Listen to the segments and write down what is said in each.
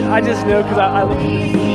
I just know because I look at this.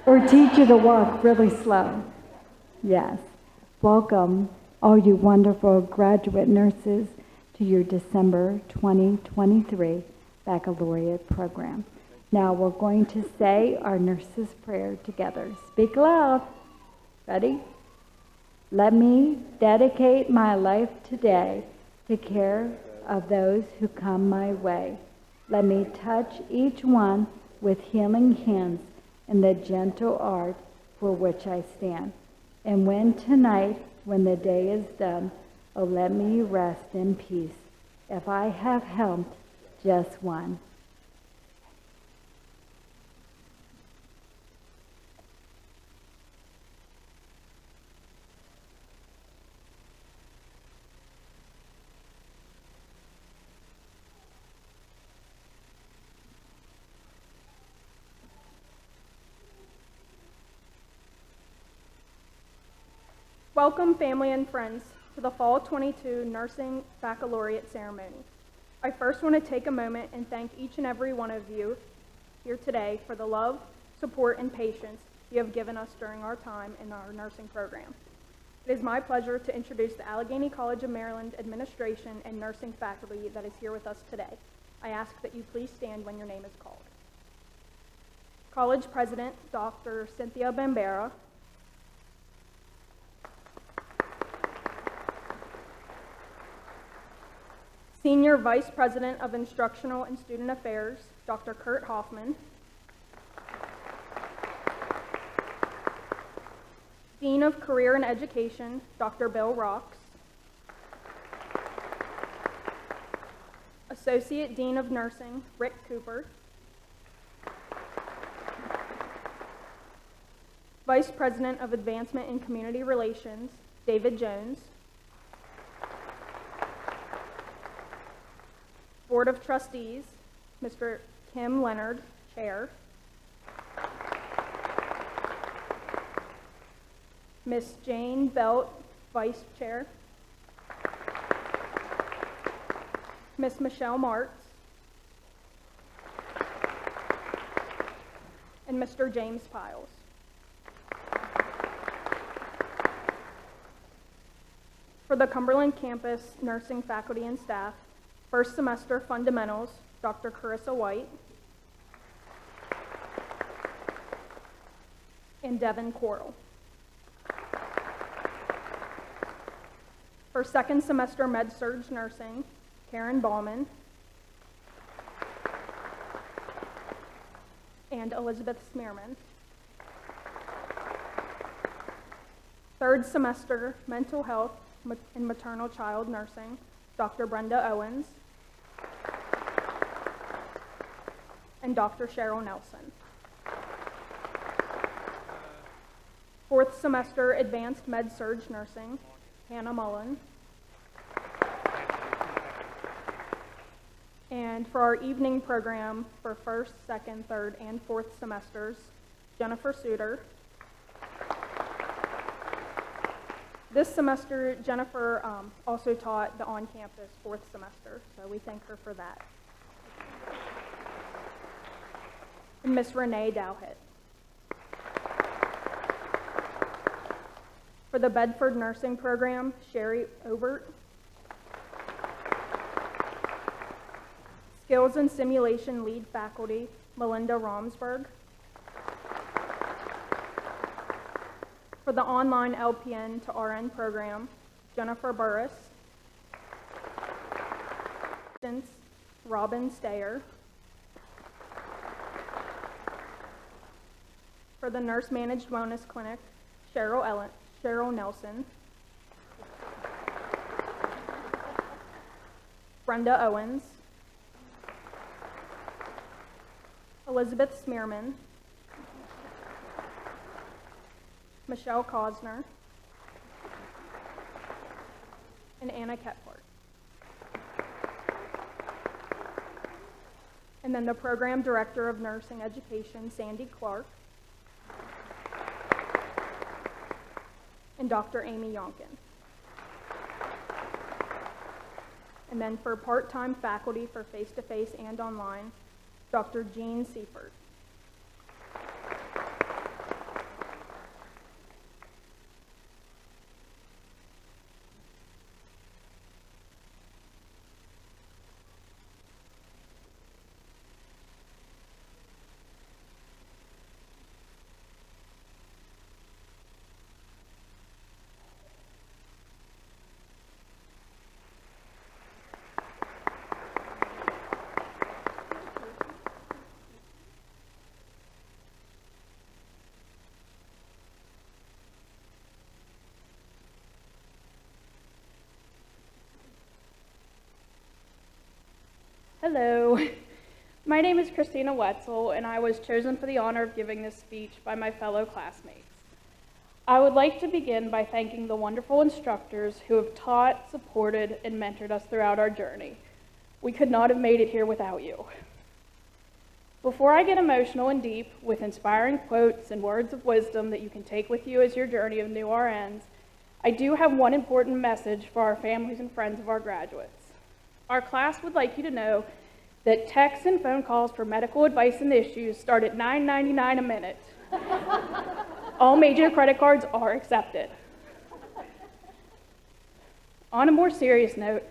Or teach you to walk really slow. Yes. Welcome, all you wonderful graduate nurses, to your December 2023 baccalaureate program. Now we're going to say our nurses' prayer together. Speak loud. Ready? Let me dedicate my life today to care of those who come my way. Let me touch each one with healing hands in the gentle art for which I stand. And when tonight, when the day is done, oh, let me rest in peace, if I have helped just one. Welcome, family and friends, to the Fall 22 Nursing Baccalaureate Ceremony. I first want to take a moment and thank each and every one of you here today for the love, support, and patience you have given us during our time in our nursing program. It is my pleasure to introduce the Allegheny College of Maryland administration and nursing faculty that is here with us today. I ask that you please stand when your name is called. College President, Dr. Cynthia Bambera. Senior Vice President of Instructional and Student Affairs, Dr. Kurt Hoffman. Dean of Career and Education, Dr. Bill Rocks. Associate Dean of Nursing, Rick Cooper. Vice President of Advancement in Community Relations, David Jones. Board of Trustees, Mr. Kim Leonard, Chair. Ms. Jane Belt, Vice Chair. Ms. Michelle Martz. And Mr. James Piles. For the Cumberland Campus nursing faculty and staff, first semester fundamentals, Dr. Carissa White and Devin Coral. For second semester med-surg nursing, Karen Bauman and Elizabeth Smearman. Third semester mental health and maternal child nursing, Dr. Brenda Owens and Dr. Cheryl Nelson. Fourth semester advanced med-surg nursing, Hannah Mullen. And for our evening program for first, second, third, and fourth semesters, Jennifer Suter. This semester, Jennifer also taught the on-campus fourth semester, so we thank her for that. And Miss Renee Dowhit. For the Bedford Nursing Program, Sherry Obert. Skills and Simulation Lead Faculty, Melinda Romsberg. For the online LPN to RN program, Jennifer Burris. Robin Stayer. For the Nurse Managed Wellness Clinic, Cheryl Nelson. Brenda Owens. Elizabeth Smearman. Michelle Cosner. And Anna Ketfart. And then the Program Director of Nursing Education, Sandy Clark. And Dr. Amy Yonkin. And then for part-time faculty for face-to-face and online, Dr. Jean Seifert. Hello, my name is Christina Wetzel, and I was chosen for the honor of giving this speech by my fellow classmates. I would like to begin by thanking the wonderful instructors who have taught, supported, and mentored us throughout our journey. We could not have made it here without you. Before I get emotional and deep with inspiring quotes and words of wisdom that you can take with you as your journey of new RNs, I do have one important message for our families and friends of our graduates. Our class would like you to know that texts and phone calls for medical advice and issues start at $9.99 a minute. All major credit cards are accepted. On a more serious note,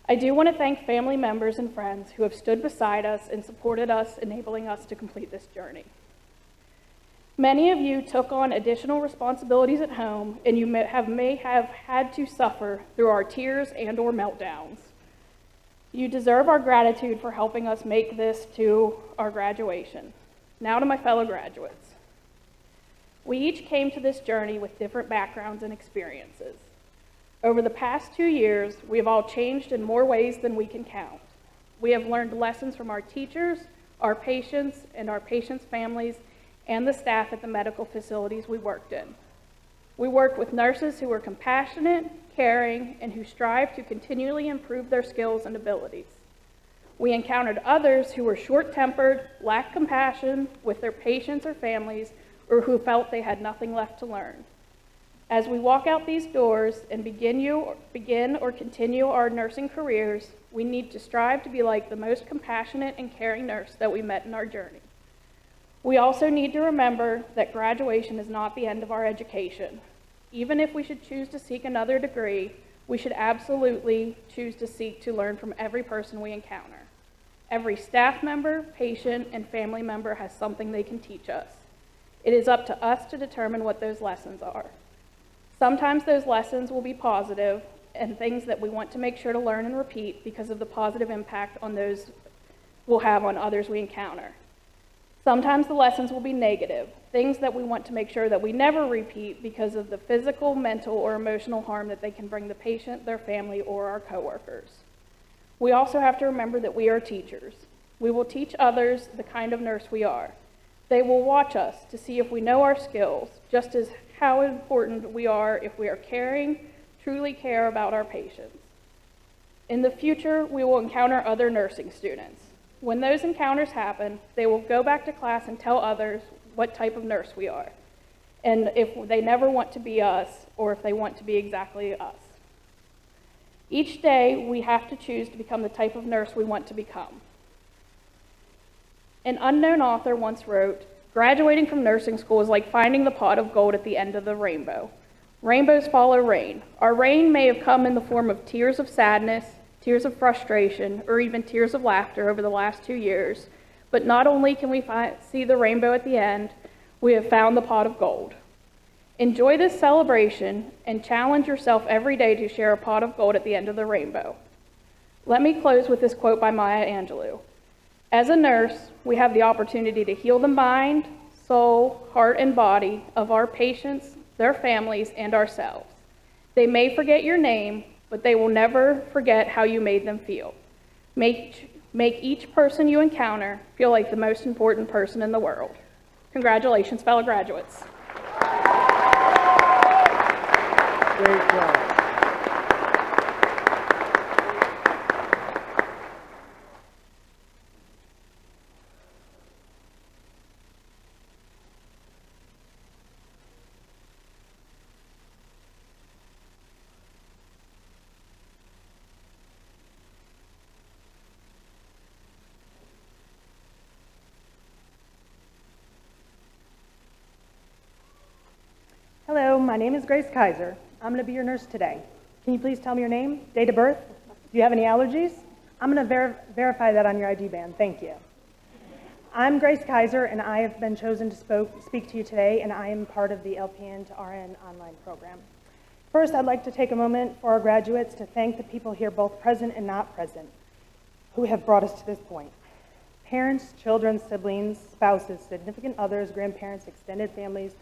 I do want to thank family members and friends who have stood beside us and supported us, enabling us to complete this journey. Many of you took on additional responsibilities at home, and you may have had to suffer through our tears and/or meltdowns. You deserve our gratitude for helping us make this to our graduation. Now to my fellow graduates. We each came to this journey with different backgrounds and experiences. Over the past 2 years, we have all changed in more ways than we can count. We have learned lessons from our teachers, our patients, and our patients' families, and the staff at the medical facilities we worked in. We worked with nurses who were compassionate, caring, and who strive to continually improve their skills and abilities. We encountered others who were short-tempered, lacked compassion with their patients or families, or who felt they had nothing left to learn. As we walk out these doors and begin or continue our nursing careers, we need to strive to be like the most compassionate and caring nurse that we met in our journey. We also need to remember that graduation is not the end of our education. Even if we should choose to seek another degree, we should absolutely choose to seek to learn from every person we encounter. Every staff member, patient, and family member has something they can teach us. It is up to us to determine what those lessons are. Sometimes those lessons will be positive and things that we want to make sure to learn and repeat because of the positive impact on those will have on others we encounter. Sometimes the lessons will be negative, things that we want to make sure that we never repeat because of the physical, mental, or emotional harm that they can bring the patient, their family, or our coworkers. We also have to remember that we are teachers. We will teach others the kind of nurse we are. They will watch us to see if we know our skills, just as how important we are if we are caring, truly care about our patients. In the future, we will encounter other nursing students. When those encounters happen, they will go back to class and tell others what type of nurse we are, and if they never want to be us, or if they want to be exactly us. Each day, we have to choose to become the type of nurse we want to become. An unknown author once wrote, "Graduating from nursing school is like finding the pot of gold at the end of the rainbow. Rainbows follow rain. Our rain may have come in the form of tears of sadness, tears of frustration, or even tears of laughter over the last 2 years, but not only can we see the rainbow at the end, we have found the pot of gold. Enjoy this celebration and challenge yourself every day to share a pot of gold at the end of the rainbow." Let me close with this quote by Maya Angelou. "As a nurse, we have the opportunity to heal the mind, soul, heart, and body of our patients, their families, and ourselves. They may forget your name, but they will never forget how you made them feel. Make each person you encounter feel like the most important person in the world." Congratulations, fellow graduates. Great job. Hello, my name is Grace Kaiser. I'm going to be your nurse today. Can you please tell me your name, date of birth? Do you have any allergies? I'm going to verify that on your ID band. Thank you. I'm Grace Kaiser, and I have been chosen to speak to you today, and I am part of the LPN to RN online program. First, I'd like to take a moment for our graduates to thank the people here, both present and not present, who have brought us to this point. Parents, children, siblings, spouses, significant others, grandparents, extended families,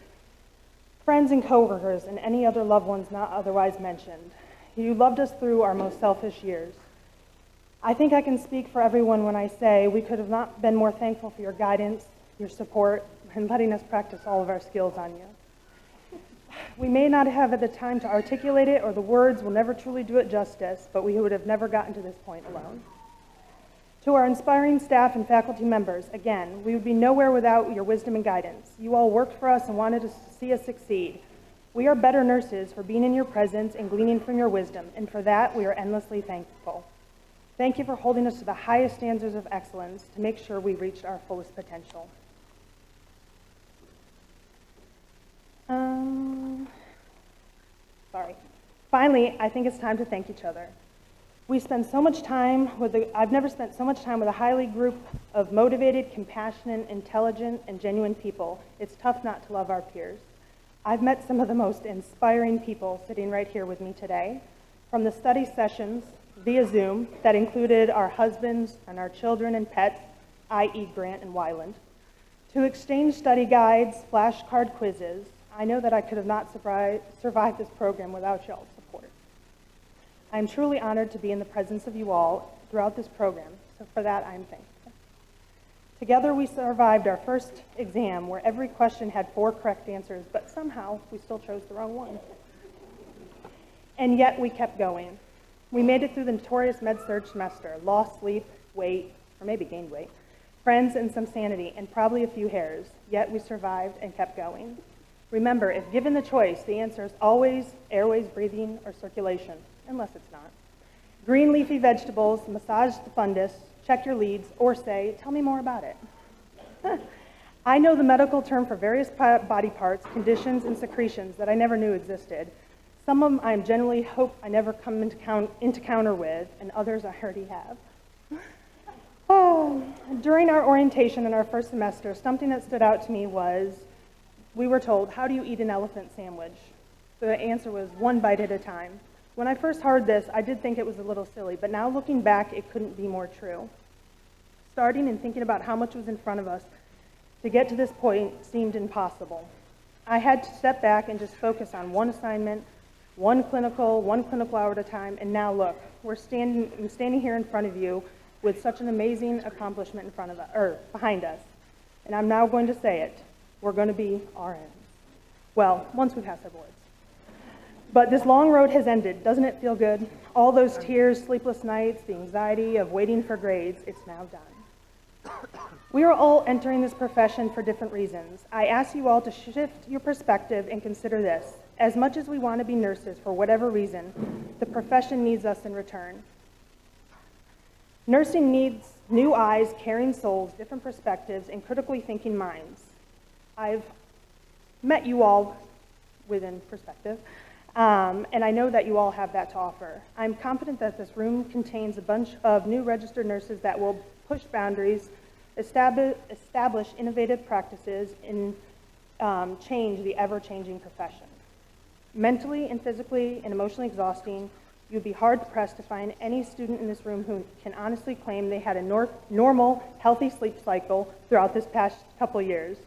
friends and coworkers, and any other loved ones not otherwise mentioned. You loved us through our most selfish years. I think I can speak for everyone when I say we could have not been more thankful for your guidance, your support, and letting us practice all of our skills on you. We may not have had the time to articulate it, or the words will never truly do it justice, but we would have never gotten to this point alone. To our inspiring staff and faculty members, again, we would be nowhere without your wisdom and guidance. You all worked for us and wanted to see us succeed. We are better nurses for being in your presence and gleaning from your wisdom, and for that, we are endlessly thankful. Thank you for holding us to the highest standards of excellence to make sure we reached our fullest potential. Finally, I think it's time to thank each other. I've never spent so much time with a highly group of motivated, compassionate, intelligent, and genuine people. It's tough not to love our peers. I've met some of the most inspiring people sitting right here with me today. From the study sessions via Zoom that included our husbands and our children and pets, i.e. Grant and Wyland, to exchange study guides, flashcard quizzes, I know that I could have not survived this program without y'all's support. I am truly honored to be in the presence of you all throughout this program, so for that I am thankful. Together we survived our first exam where every question had 4 correct answers, but somehow we still chose the wrong one. And yet we kept going. We made it through the notorious med-surg semester, lost sleep, weight, or maybe gained weight, friends and some sanity, and probably a few hairs, yet we survived and kept going. Remember, if given the choice, the answer is always airways, breathing, or circulation, unless it's not. Green leafy vegetables, massage the fundus, check your leads, or say, tell me more about it. I know the medical term for various body parts, conditions, and secretions that I never knew existed. Some of them I genuinely hope I never come into counter with, and others I already have. During our orientation in our first semester, something that stood out to me was, we were told, how do you eat an elephant sandwich? The answer was 1 bite at a time. When I first heard this, I did think it was a little silly, but now looking back, it couldn't be more true. Starting and thinking about how much was in front of us to get to this point seemed impossible. I had to step back and just focus on one assignment, one clinical hour at a time, and now look, I'm standing here in front of you with such an amazing accomplishment in front of us, or behind us. And I'm now going to say it. We're going to be RNs. Well, once we pass our boards. But this long road has ended. Doesn't it feel good? All those tears, sleepless nights, the anxiety of waiting for grades, it's now done. We are all entering this profession for different reasons. I ask you all to shift your perspective and consider this. As much as we want to be nurses for whatever reason, the profession needs us in return. Nursing needs new eyes, caring souls, different perspectives, and critically thinking minds. I've met you all within perspective, and I know that you all have that to offer. I'm confident that this room contains a bunch of new registered nurses that will push boundaries, establish innovative practices, and change the ever-changing profession. Mentally and physically and emotionally exhausting, you'd be hard-pressed to find any student in this room who can honestly claim they had a normal, healthy sleep cycle throughout this past couple years.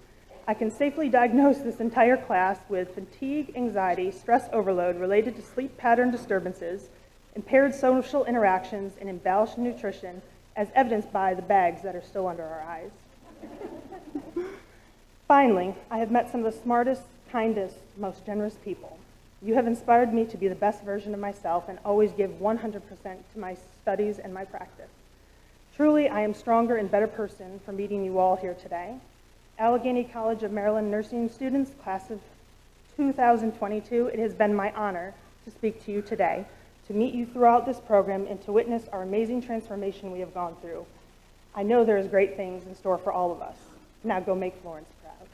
I can safely diagnose this entire class with fatigue, anxiety, stress overload related to sleep pattern disturbances, impaired social interactions, and imbalanced nutrition, as evidenced by the bags that are still under our eyes. Finally, I have met some of the smartest, kindest, most generous people. You have inspired me to be the best version of myself and always give 100% to my studies and my practice. Truly, I am a stronger and better person for meeting you all here today. Allegheny College of Maryland nursing students, class of 2022, it has been my honor to speak to you today, to meet you throughout this program, and to witness our amazing transformation we have gone through. I know there is great things in store for all of us. Now go make Florence proud.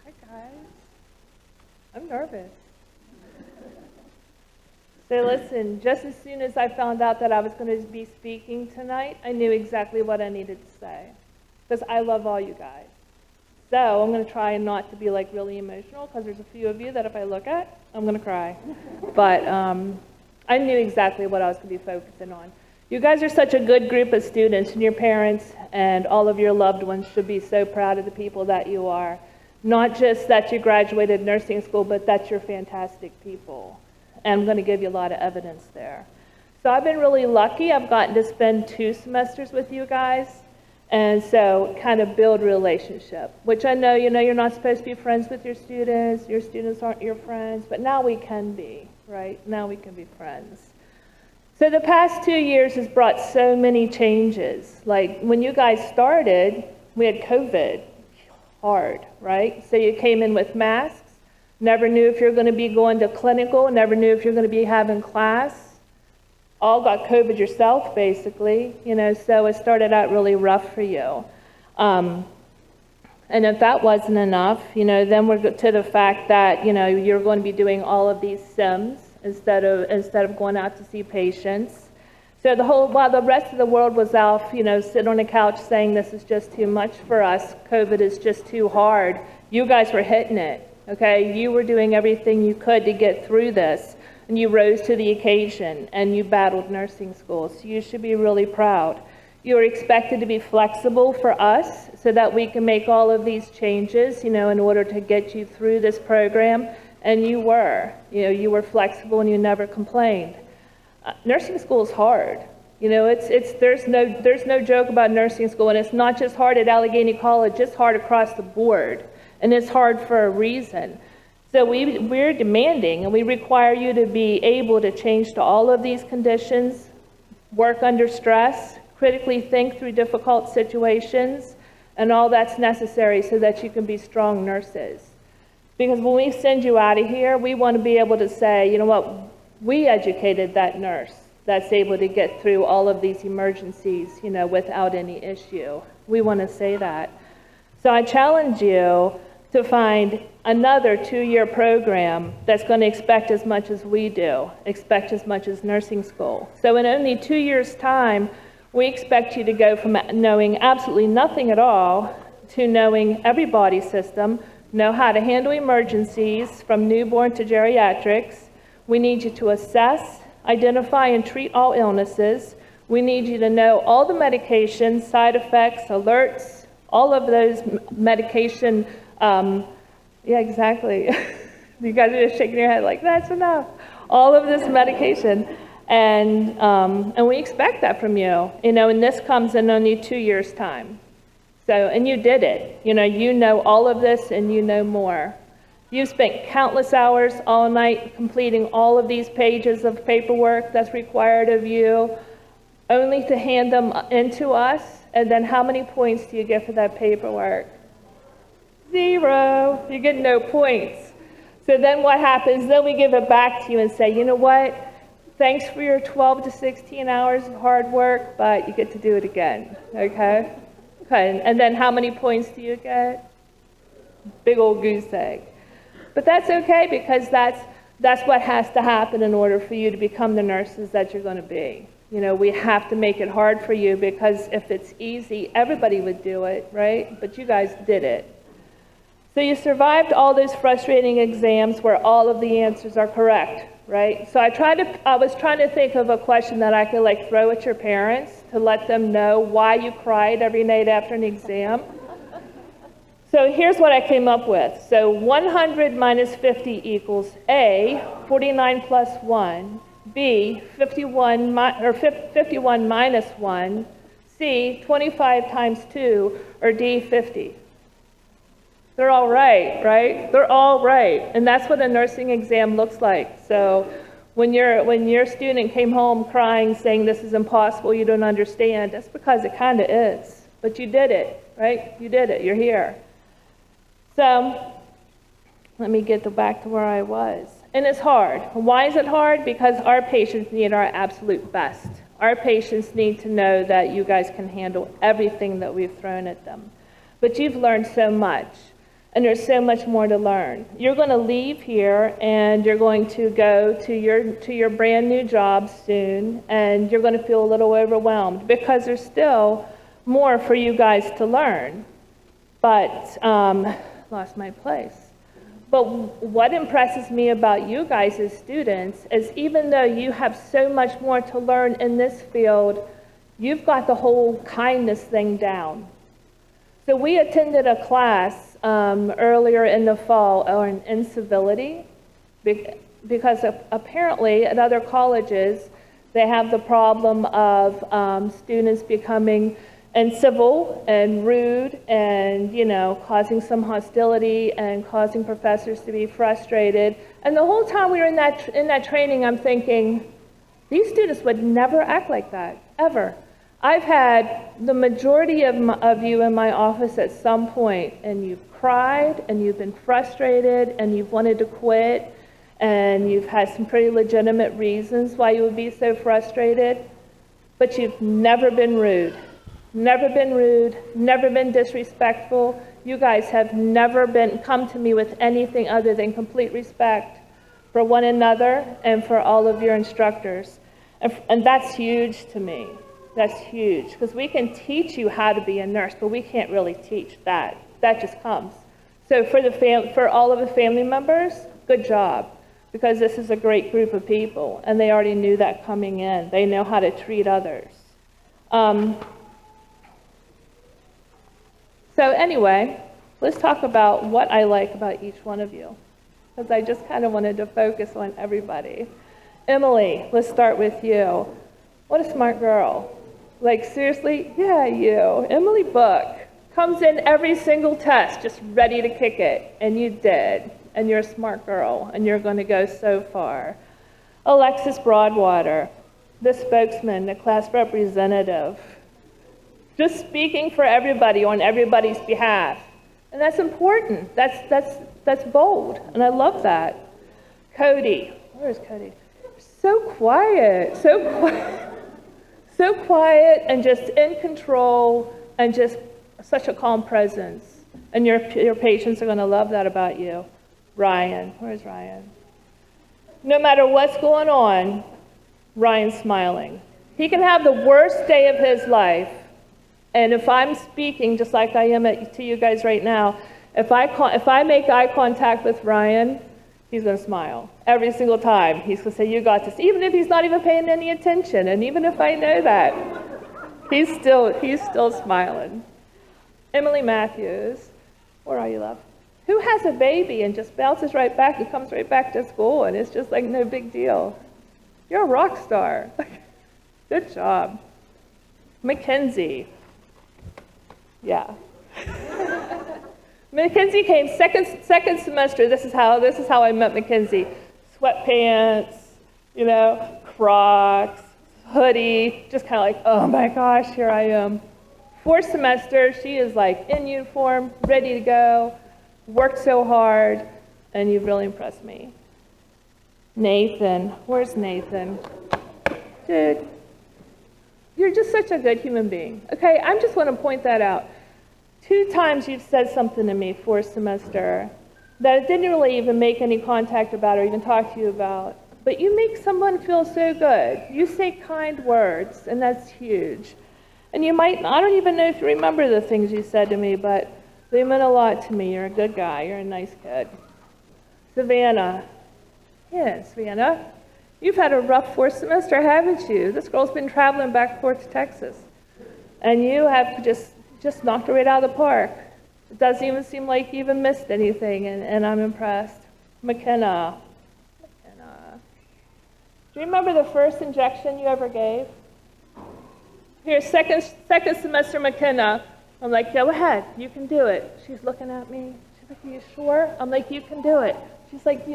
Hi guys. I'm nervous. So listen, just as soon as I found out that I was going to be speaking tonight, I knew exactly what I needed to say, because I love all you guys. So I'm going to try not to be like really emotional, because there's a few of you that if I look at, I'm going to cry. But I knew exactly what I was going to be focusing on. You guys are such a good group of students, and your parents and all of your loved ones should be so proud of the people that you are. Not just that you graduated nursing school, but that you're fantastic people. And I'm going to give you a lot of evidence there. So I've been really lucky. I've gotten to spend 2 semesters with you guys, and so kind of build relationship, which I know, you're not supposed to be friends with your students aren't your friends, but now we can be, right? Now we can be friends. So the past 2 years has brought so many changes. Like when you guys started, we had COVID, hard, right? So you came in with masks. Never knew if you're going to be going to clinical, never knew if you're going to be having class. All got COVID yourself, basically, so it started out really rough for you. And if that wasn't enough, then we're to the fact that, you're going to be doing all of these sims instead of going out to see patients. So while the rest of the world was out, sitting on the couch saying this is just too much for us, COVID is just too hard, you guys were hitting it, okay? You were doing everything you could to get through this, and you rose to the occasion, and you battled nursing school, so you should be really proud. You are expected to be flexible for us so that we can make all of these changes, in order to get you through this program, and you were. You were flexible and you never complained. Nursing school is hard. There's no joke about nursing school, and it's not just hard at Allegheny College, it's hard across the board, and it's hard for a reason. So we're demanding, and we require you to be able to change to all of these conditions, work under stress, critically think through difficult situations, and all that's necessary so that you can be strong nurses. Because when we send you out of here, we want to be able to say, you know what, we educated that nurse that's able to get through all of these emergencies, without any issue. We want to say that. So I challenge you to find another 2-year program that's going to expect as much as we do, expect as much as nursing school. So in only 2 years' time, we expect you to go from knowing absolutely nothing at all to knowing every body system, know how to handle emergencies from newborn to geriatrics. We need you to assess, identify, and treat all illnesses. We need you to know all the medications, side effects, alerts, all of those medication. Yeah, exactly. You guys are just shaking your head like, that's enough. All of this medication. And we expect that from you, and this comes in only 2 years' time. So, and you did it. You know all of this and you know more. You've spent countless hours all night completing all of these pages of paperwork that's required of you, only to hand them into us, and then how many points do you get for that paperwork? 0. You get no points. So then what happens? Then we give it back to you and say, you know what? Thanks for your 12 to 16 hours of hard work, but you get to do it again, okay? Okay, and then how many points do you get? Big old goose egg. But that's okay, because that's what has to happen in order for you to become the nurses that you're going to be. We have to make it hard for you, because if it's easy, everybody would do it, right? But you guys did it. So you survived all those frustrating exams where all of the answers are correct, right? So I was trying to think of a question that I could throw at your parents to let them know why you cried every night after an exam. So here's what I came up with. So 100 minus 50 equals A, 49 plus 1, B, 51 minus 1, C, 25 times 2, or D, 50. They're all right? They're all right. And that's what a nursing exam looks like. So when your student came home crying, saying this is impossible, you don't understand, that's because it kind of is. But you did it, right? You did it. You're here. So let me get back to where I was. And it's hard. Why is it hard? Because our patients need our absolute best. Our patients need to know that you guys can handle everything that we've thrown at them. But you've learned so much. And there's so much more to learn. You're going to leave here, and you're going to go to your brand new job soon, and you're going to feel a little overwhelmed, because there's still more for you guys to learn. But lost my place. But what impresses me about you guys as students is, even though you have so much more to learn in this field, you've got the whole kindness thing down. So we attended a class earlier in the fall on incivility, because apparently at other colleges they have the problem of students becoming uncivil and rude and causing some hostility and causing professors to be frustrated. And the whole time we were in that training, I'm thinking, these students would never act like that, ever. I've had the majority of you in my office at some point, and you've cried, and you've been frustrated, and you've wanted to quit, and you've had some pretty legitimate reasons why you would be so frustrated, but you've never been rude. never been rude, never been disrespectful. You guys have never come to me with anything other than complete respect for one another and for all of your instructors. And that's huge to me. That's huge, because we can teach you how to be a nurse, but we can't really teach that. That just comes. So for all of the family members, good job, because this is a great group of people, and they already knew that coming in. They know how to treat others. So anyway, let's talk about what I like about each one of you, because I just kind of wanted to focus on everybody. Emily, let's start with you. What a smart girl. Like, seriously? Yeah, you. Emily Book comes in every single test just ready to kick it, and you did. And you're a smart girl, and you're going to go so far. Alexis Broadwater, the spokesman, the class representative, just speaking for everybody on everybody's behalf. And that's important. That's bold, and I love that. Cody, where's Cody? So quiet, so quiet, and just in control, and just such a calm presence. And your patients are going to love that about you. Ryan, where's Ryan? No matter what's going on, Ryan's smiling. He can have the worst day of his life, and if I'm speaking just like I am to you guys right now, if I make eye contact with Ryan, he's going to smile every single time. He's going to say, "You got this," even if he's not even paying any attention, and even if I know that, he's still smiling. Emily Matthews, where are you, love? Who has a baby and just bounces right back and comes right back to school, and it's just like no big deal. You're a rock star. Good job. Mackenzie. Yeah. Mackenzie came second semester. This is how I met Mackenzie. Sweatpants, Crocs, hoodie, just kind of like, oh my gosh, here I am. Fourth semester, she is like in uniform, ready to go, worked so hard, and you've really impressed me. Nathan, where's Nathan? Dude, you're just such a good human being. Okay, I just want to point that out. 2 times you've said something to me fourth semester that I didn't really even make any contact about or even talk to you about. But you make someone feel so good. You say kind words, and that's huge. And I don't even know if you remember the things you said to me, but they meant a lot to me. You're a good guy. You're a nice kid. Savannah. Yeah, Savannah. You've had a rough fourth semester, haven't you? This girl's been traveling back and forth to Texas. And you have just knocked it right out of the park. It doesn't even seem like you even missed anything, and I'm impressed. McKenna. Do you remember the first injection you ever gave? Here, second semester McKenna. I'm like, go ahead, you can do it. She's looking at me. She's like, are you sure? I'm like, you can do it. She's like,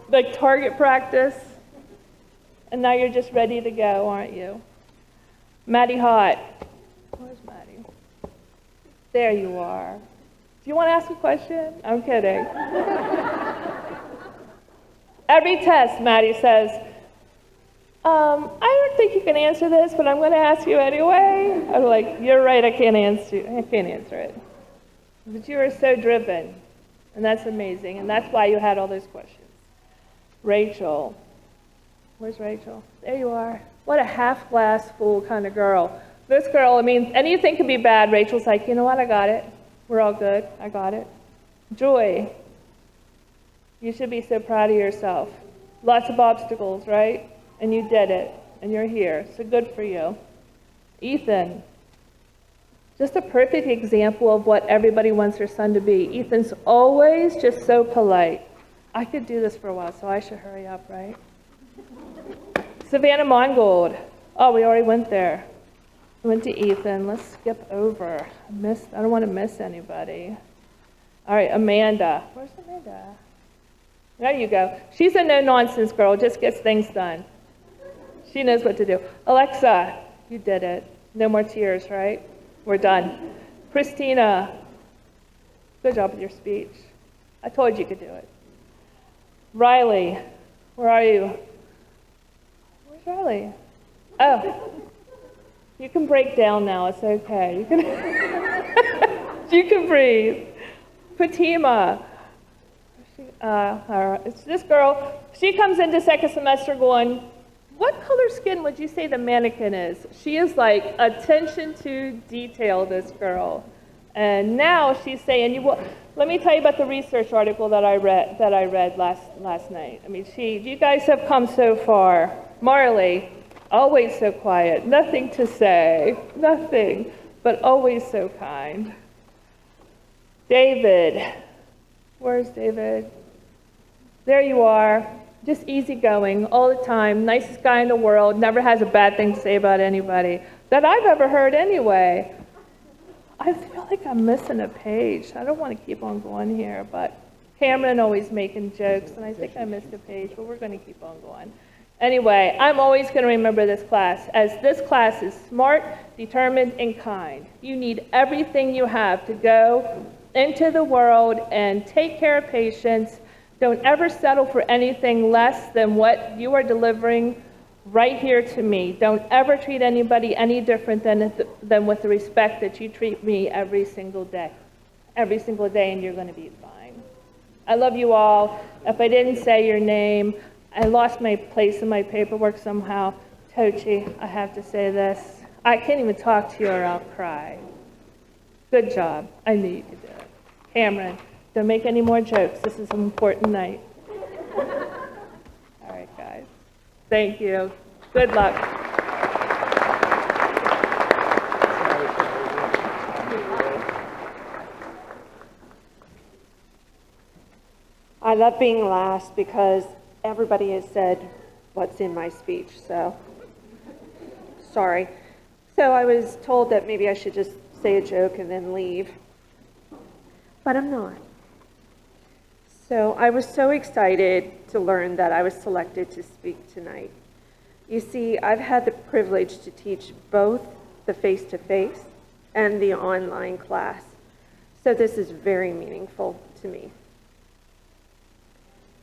like target practice. And now you're just ready to go, aren't you? Maddie Hott. Where's Maddie? There you are. Do you want to ask a question? I'm kidding. Every test, Maddie says, I don't think you can answer this, but I'm going to ask you anyway. I'm like, you're right, I can't answer it. But you are so driven, and that's amazing, and that's why you had all those questions. Rachel. Where's Rachel? There you are. What a half glass full kind of girl. This girl, anything can be bad. Rachel's like, you know what, I got it. We're all good. I got it. Joy. You should be so proud of yourself. Lots of obstacles, right? And you did it. And you're here. So good for you. Ethan. Just a perfect example of what everybody wants their son to be. Ethan's always just so polite. I could do this for a while, so I should hurry up, right? Savannah Mongold. Oh, we already went there. We went to Ethan. Let's skip over. I don't want to miss anybody. All right, Amanda. Where's Amanda? There you go. She's a no-nonsense girl, just gets things done. She knows what to do. Alexa, you did it. No more tears, right? We're done. Christina, good job with your speech. I told you could do it. Riley, where are you? Where's Riley? Oh. You can break down now. It's okay. You can, you can breathe. Fatima. It's this girl. She comes into second semester going, what color skin would you say the mannequin is? She is like attention to detail, this girl. And now she's saying, let me tell you about the research article that I read last night. I mean, you guys have come so far. Marley, always so quiet, nothing to say, nothing, but always so kind. David, where's David? There you are, just easygoing all the time, nicest guy in the world, never has a bad thing to say about anybody, that I've ever heard anyway. I feel like I'm missing a page. I don't want to keep on going here, but Cameron always making jokes, and I think I missed a page, but we're going to keep on going. Anyway, I'm always going to remember this class, as this class is smart, determined, and kind. You need everything you have to go into the world and take care of patients. Don't ever settle for anything less than what you are delivering right here to me. Don't ever treat anybody any different than with the respect that you treat me every single day. Every single day, and you're going to be fine. I love you all. If I didn't say your name, I lost my place in my paperwork somehow. Tochi, I have to say this. I can't even talk to you or I'll cry. Good job. I knew you could do it. Cameron, don't make any more jokes. This is an important night. All right, guys. Thank you. Good luck. I love being last because everybody has said what's in my speech, so sorry. So I was told that maybe I should just say a joke and then leave, but I'm not. So I was so excited to learn that I was selected to speak tonight. You see, I've had the privilege to teach both the face-to-face and the online class, so this is very meaningful to me.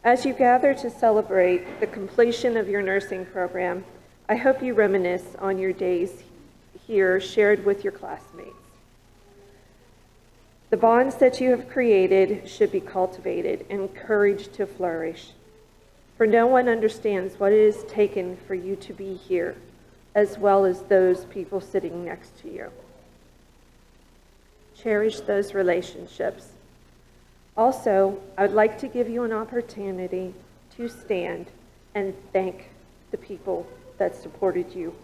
As you gather to celebrate the completion of your nursing program, I hope you reminisce on your days here shared with your classmates. The bonds that you have created should be cultivated and encouraged to flourish. For no one understands what it has taken for you to be here, as well as those people sitting next to you. Cherish those relationships. Also, I would like to give you an opportunity to stand and thank the people that supported you.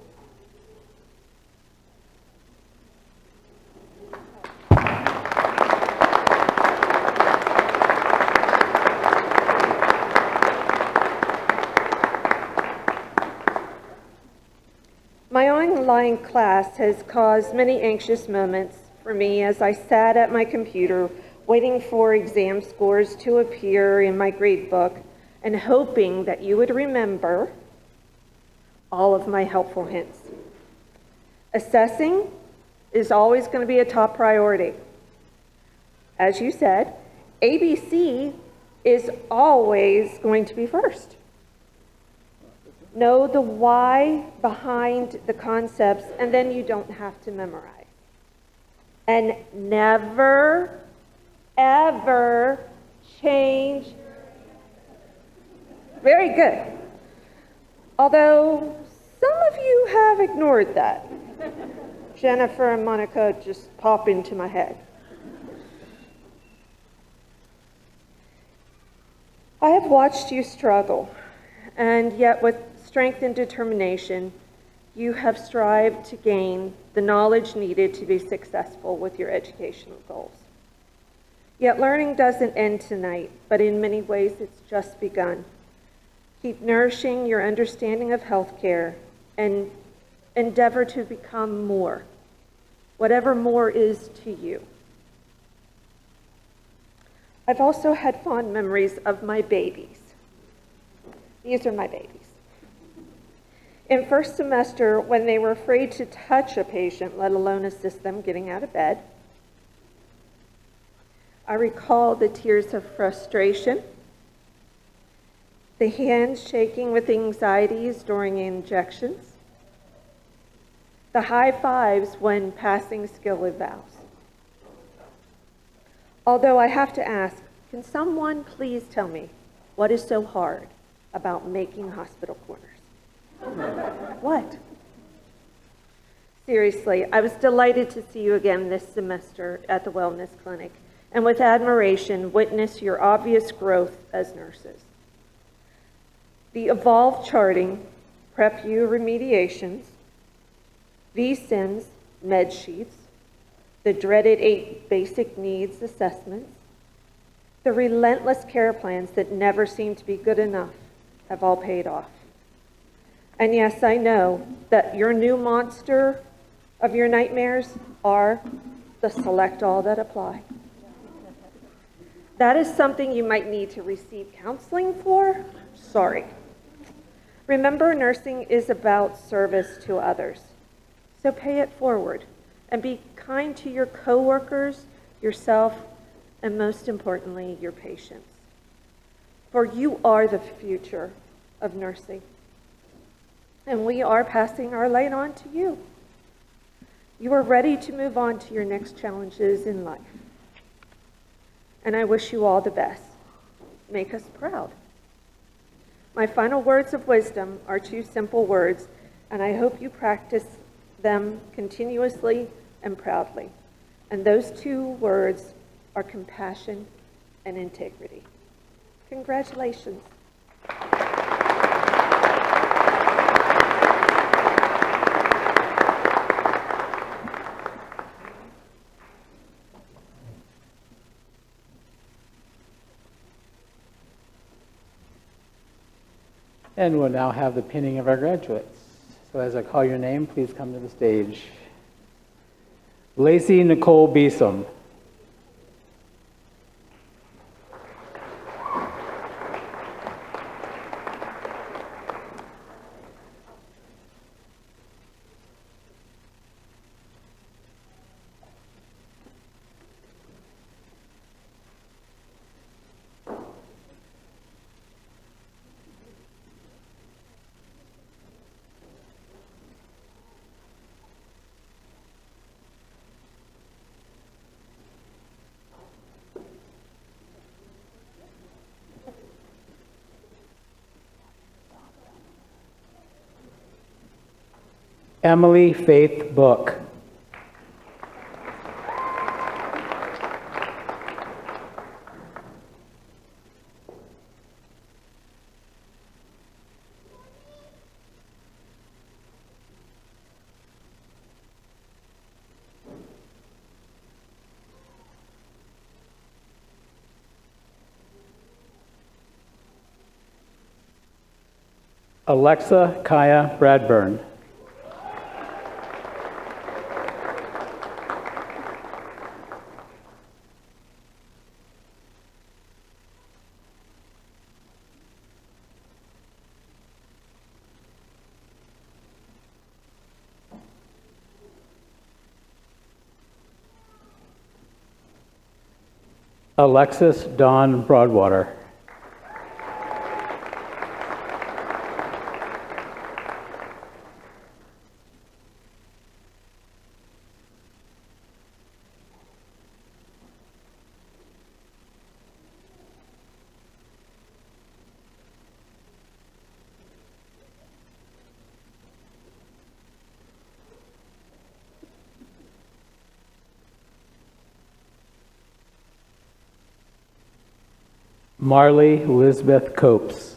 My online class has caused many anxious moments for me as I sat at my computer waiting for exam scores to appear in my grade book and hoping that you would remember all of my helpful hints. Assessing is always going to be a top priority. As you said, ABC is always going to be first. Know the why behind the concepts, and then you don't have to memorize. And never, ever change. Very good. Although some of you have ignored that. Jennifer and Monica just pop into my head. I have watched you struggle, and yet with strength and determination, you have strived to gain the knowledge needed to be successful with your educational goals. Yet learning doesn't end tonight, but in many ways it's just begun. Keep nourishing your understanding of healthcare and endeavor to become more, whatever more is to you. I've also had fond memories of my babies. These are my babies. In first semester, when they were afraid to touch a patient, let alone assist them getting out of bed, I recall the tears of frustration, the hands shaking with anxieties during injections, the high fives when passing skill evals. Although I have to ask, can someone please tell me what is so hard about making hospital corners? What? Seriously, I was delighted to see you again this semester at the Wellness Clinic, and with admiration witness your obvious growth as nurses. The evolved charting, prep U remediations, VSIMs, med sheets, the dreaded 8 basic needs assessments, the relentless care plans that never seem to be good enough have all paid off. And yes, I know that your new monster of your nightmares are the select all that apply. That is something you might need to receive counseling for? Sorry. Remember, nursing is about service to others. So pay it forward and be kind to your coworkers, yourself, and most importantly, your patients. For you are the future of nursing. And we are passing our light on to you. You are ready to move on to your next challenges in life. And I wish you all the best. Make us proud. My final words of wisdom are 2 simple words, and I hope you practice them continuously and proudly. And those 2 words are compassion and integrity. Congratulations. And we'll now have the pinning of our graduates. So as I call your name, please come to the stage. Lacey Nicole Beesom. Emily Faith Book. Alexa Kaya Bradburn. Alexis Dawn Broadwater. Marley Elizabeth Copes.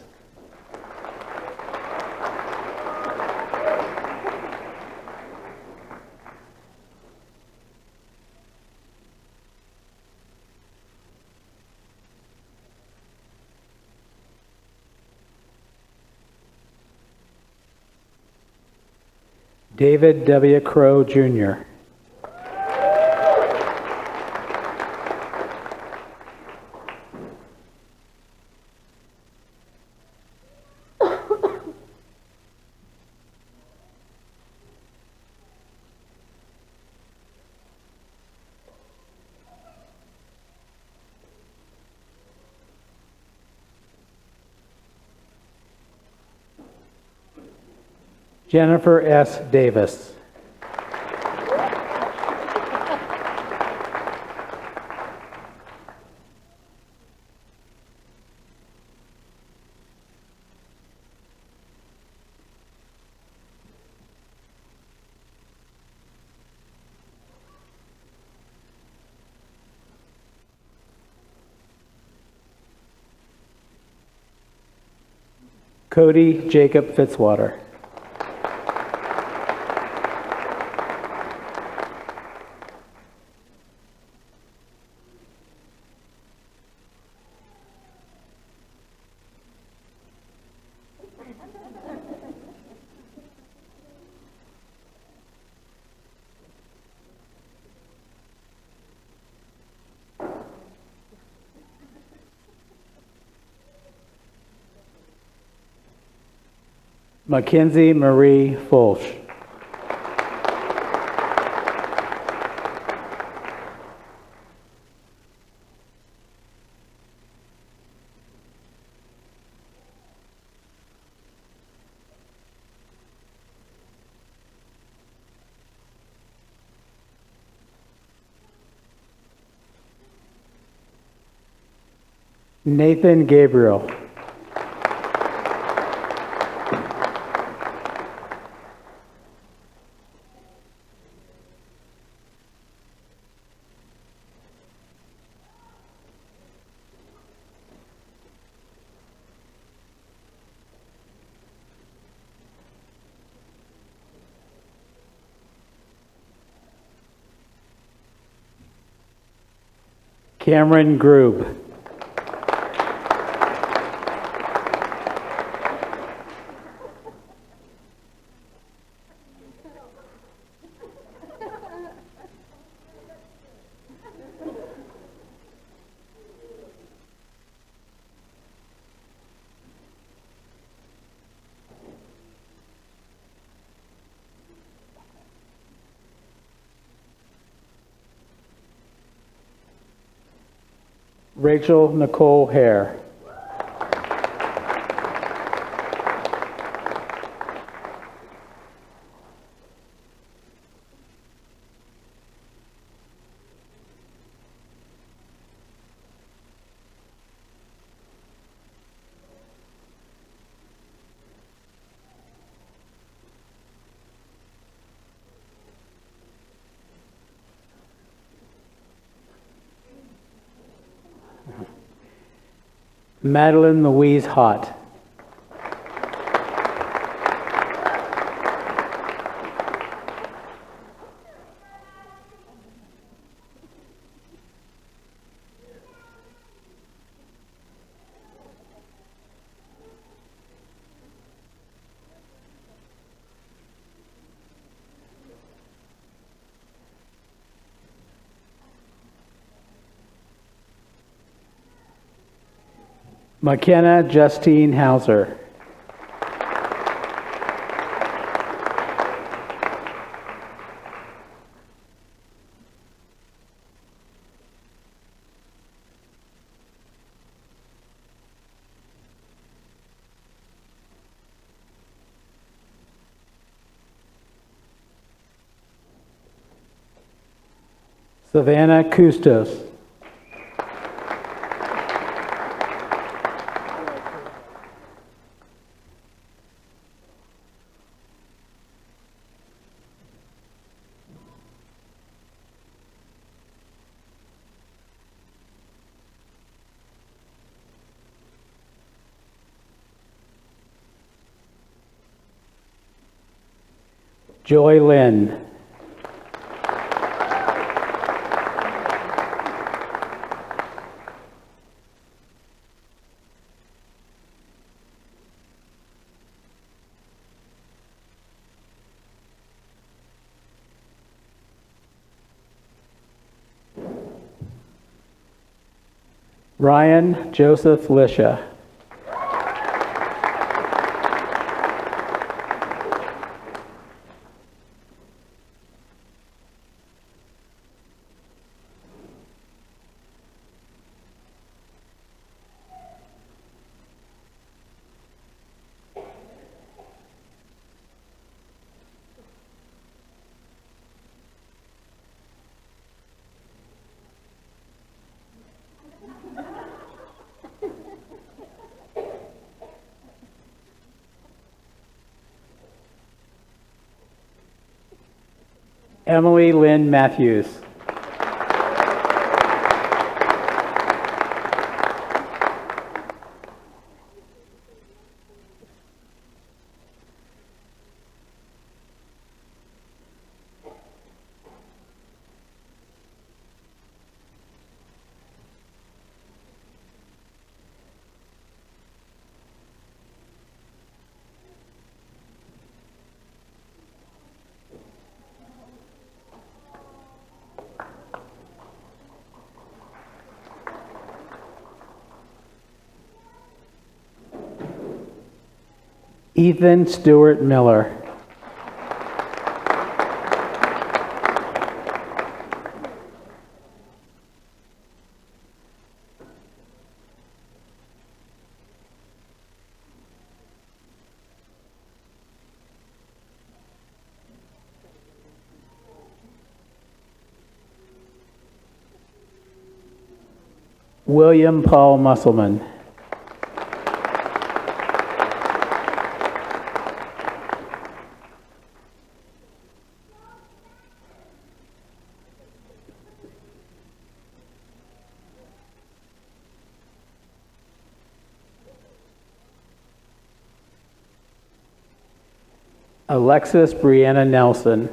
David W. Crow, Jr. Jennifer S. Davis. Cody Jacob Fitzwater. Mackenzie Marie Folsch. Nathan Gabriel. Cameron Grube. Rachel Nicole Hare. Madeline Louise Hott. McKenna Justine Hauser. Savannah Custos. Joy Lynn. Ryan Joseph Lisha. Emily Lynn Matthews. Ethan Stewart Miller. William Paul Musselman. Alexis Brianna Nelson.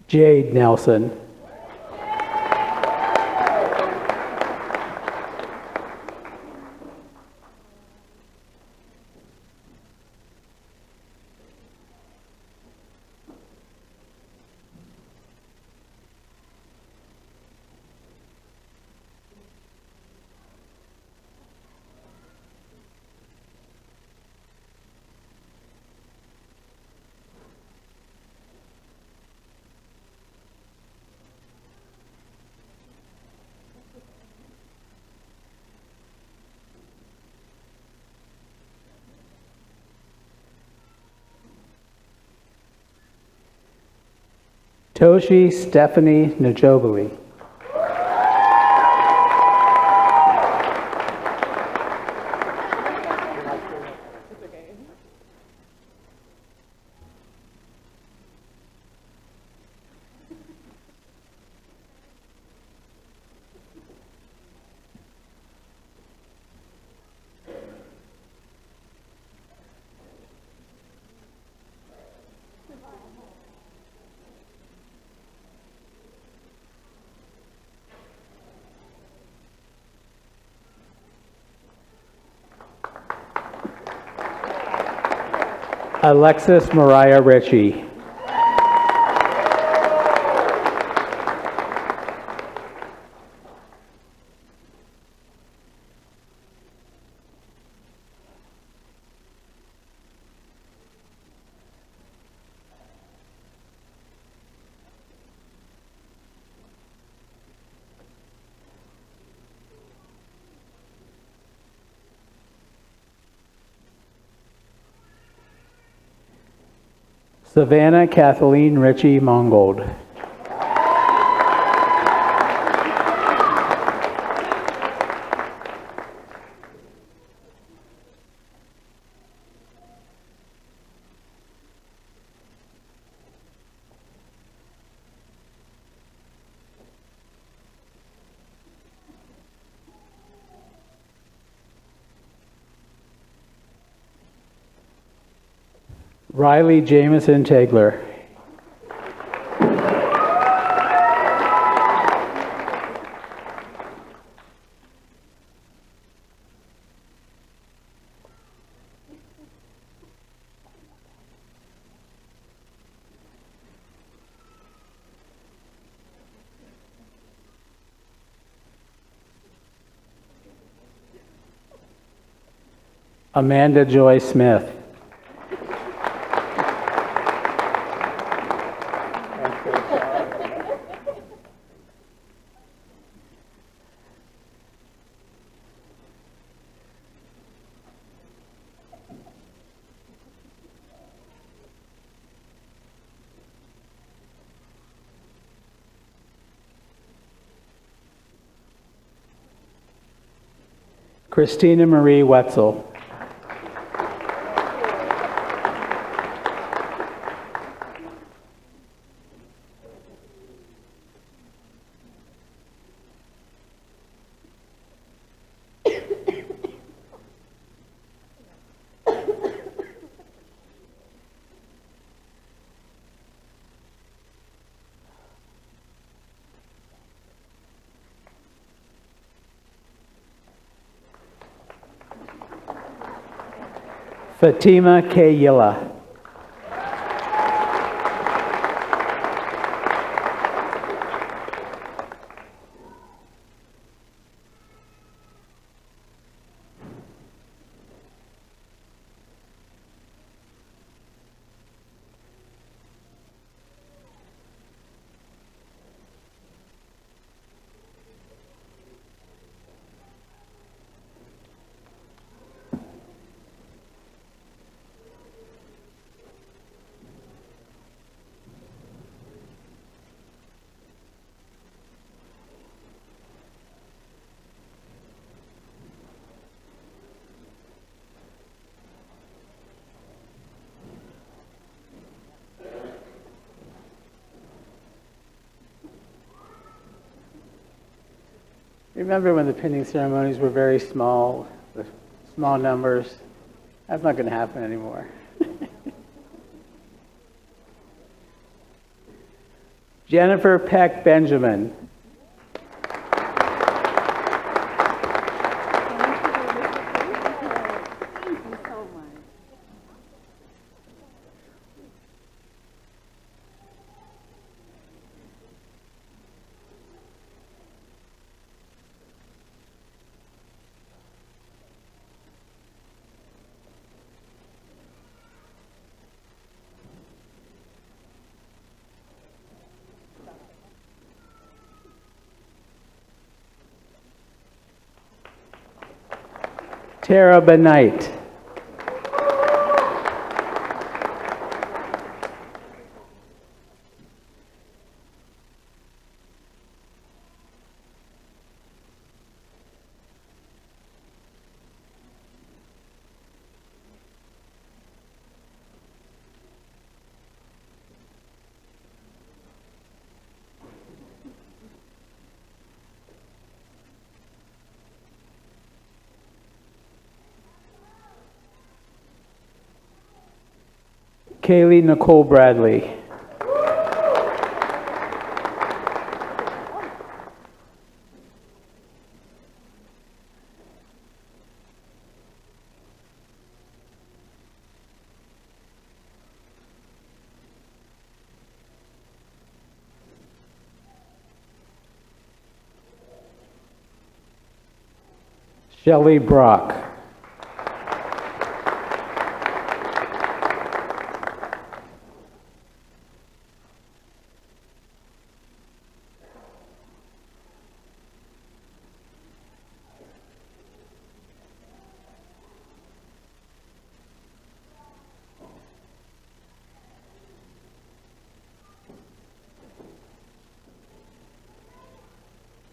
Jade Nelson. Toshi Stephanie Njobili. Alexis Mariah Ritchie. Savannah Kathleen Ritchie Mongold. Riley Jameson Tegler. Amanda Joy Smith. Christina Marie Wetzel. Fatima Kayila. Remember when the pinning ceremonies were very small, with small numbers? That's not going to happen anymore. Jennifer Peck Benjamin. Tara Benight. Kaylee Nicole Bradley. Shelley Brock.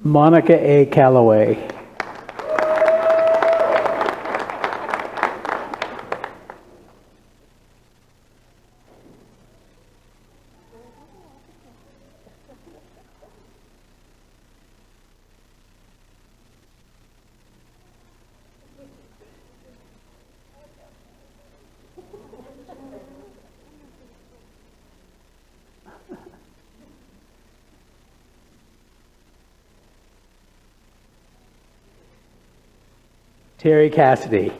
Monica A. Calloway. Terry Cassidy.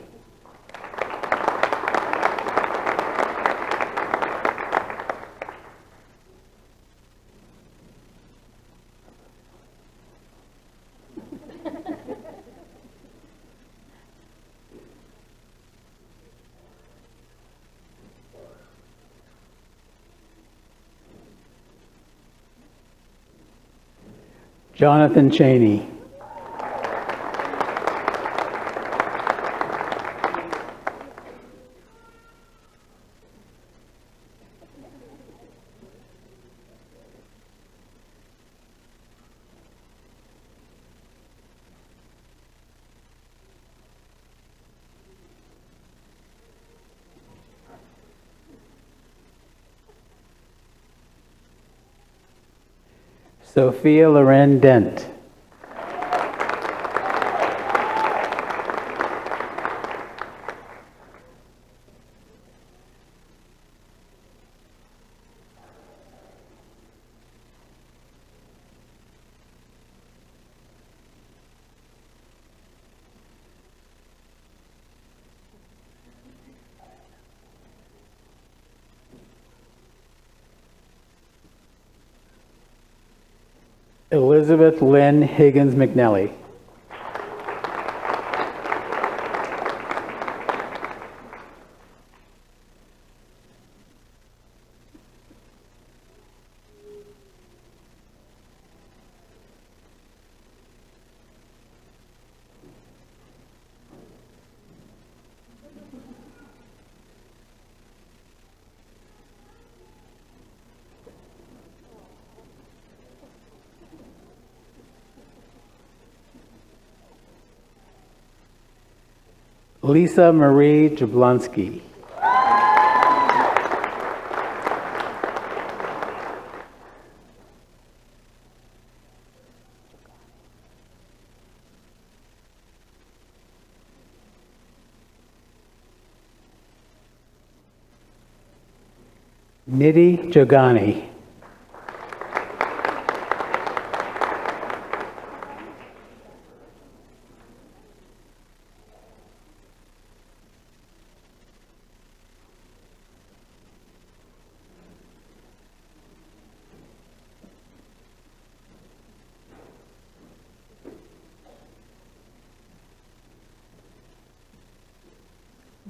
Jonathan Cheney. Sophia Loren Dent. Elizabeth Lynn Higgins McNelly. Lisa Marie Jablonski. Nidhi Jogani.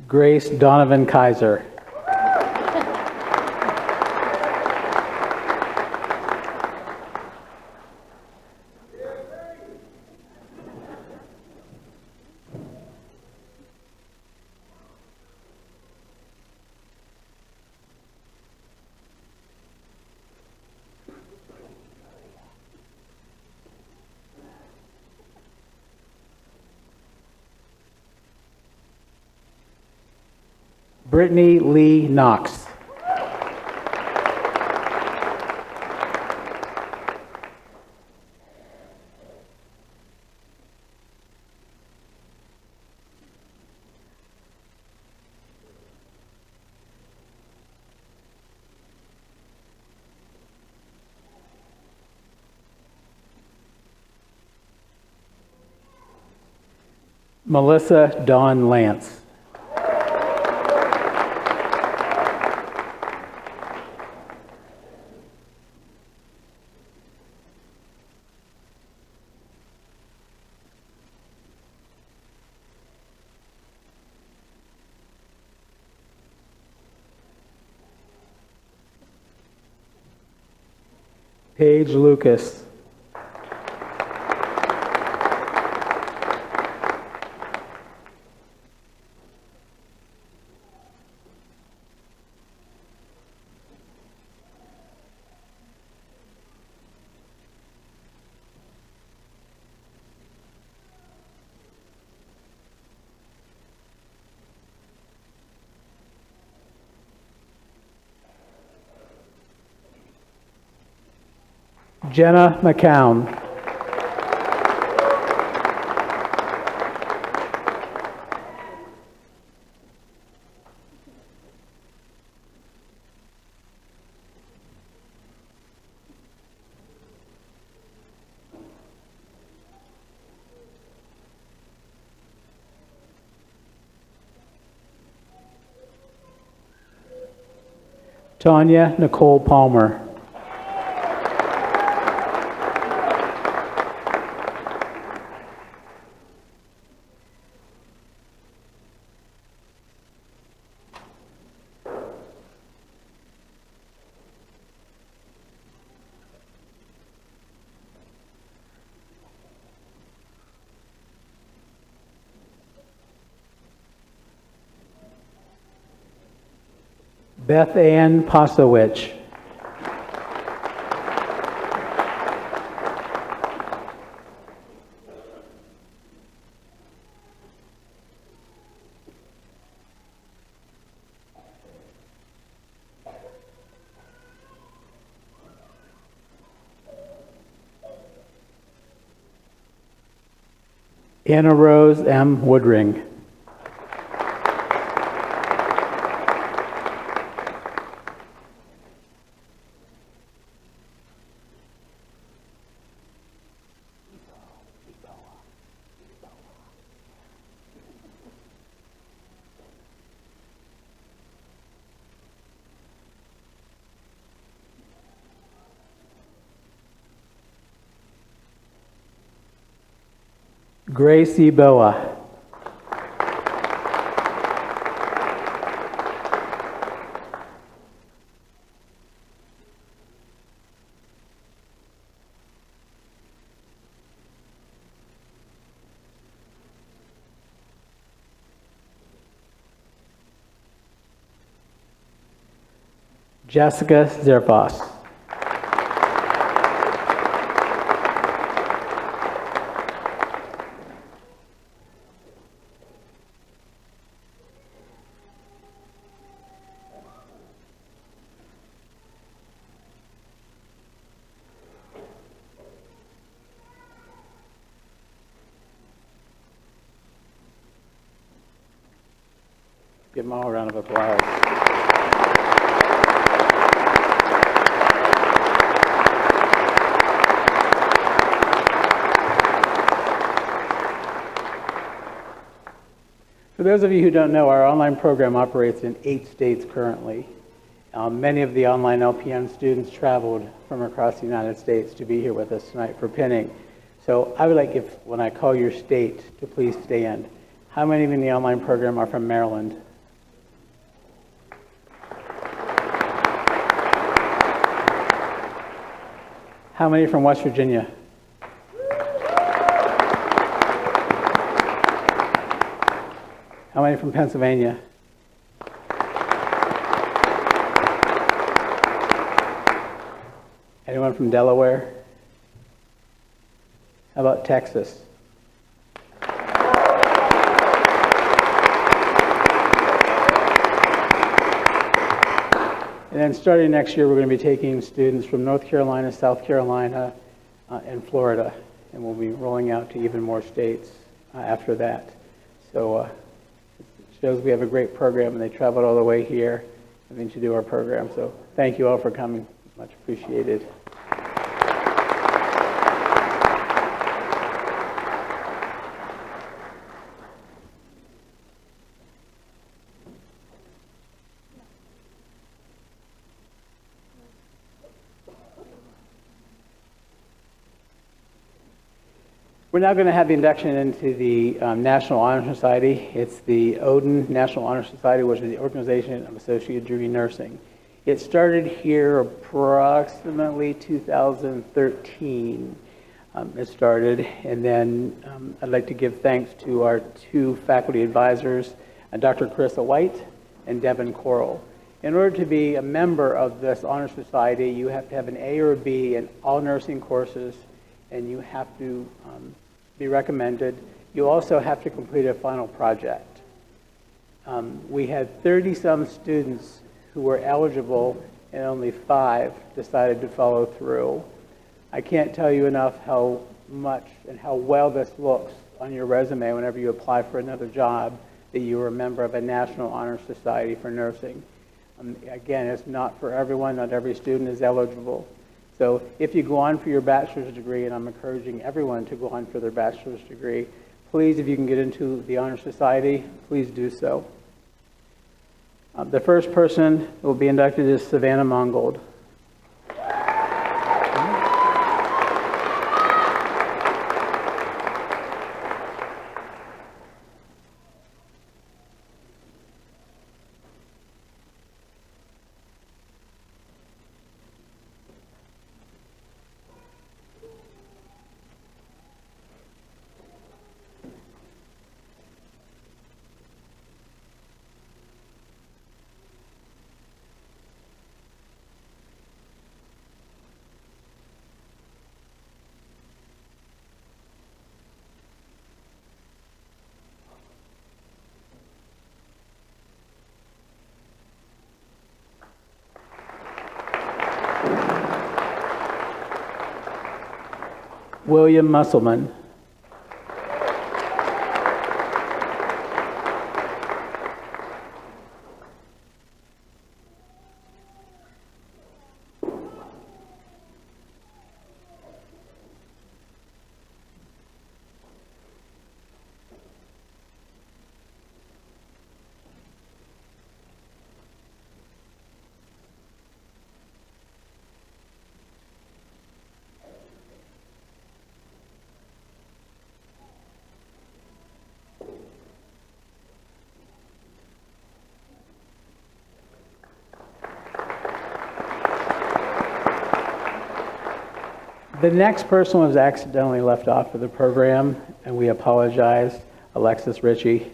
Grace Donovan Kaiser. Brittany Lee Knox. Melissa Dawn Lance. Paige Lucas. Jenna McCown. Tanya Nicole Palmer. Beth Ann Posowich. Anna Rose M. Woodring. Gracie Boa. Jessica Zervos. Give them all a round of applause. For those of you who don't know, our online program operates in 8 states currently. Many of the online LPN students traveled from across the United States to be here with us tonight for pinning. So I would like, if when I call your state, to please stand. How many in the online program are from Maryland? How many from West Virginia? How many from Pennsylvania? Anyone from Delaware? How about Texas? And then starting next year, we're going to be taking students from North Carolina, South Carolina, and Florida, and we'll be rolling out to even more states after that. So it shows we have a great program, and they traveled all the way here, to do our program. So thank you all for coming. Much appreciated. We're now going to have the induction into the National Honor Society. It's the Odin National Honor Society, which is the Organization of Associated Degree Nursing. It started here approximately 2013. It started, and then I'd like to give thanks to our 2 faculty advisors, Dr. Carissa White and Devin Coral. In order to be a member of this honor society, you have to have an A or a B in all nursing courses, and you have to be recommended. You also have to complete a final project. We had 30-some students who were eligible, and only 5 decided to follow through. I can't tell you enough how much and how well this looks on your resume whenever you apply for another job, that you are a member of a National Honor Society for Nursing. Again, it's not for everyone. Not every student is eligible. So if you go on for your bachelor's degree, and I'm encouraging everyone to go on for their bachelor's degree, please, if you can get into the Honor Society, please do so. The first person who will be inducted is Savannah Mongold. William Musselman. The next person was accidentally left off of the program, and we apologize, Alexis Ritchie.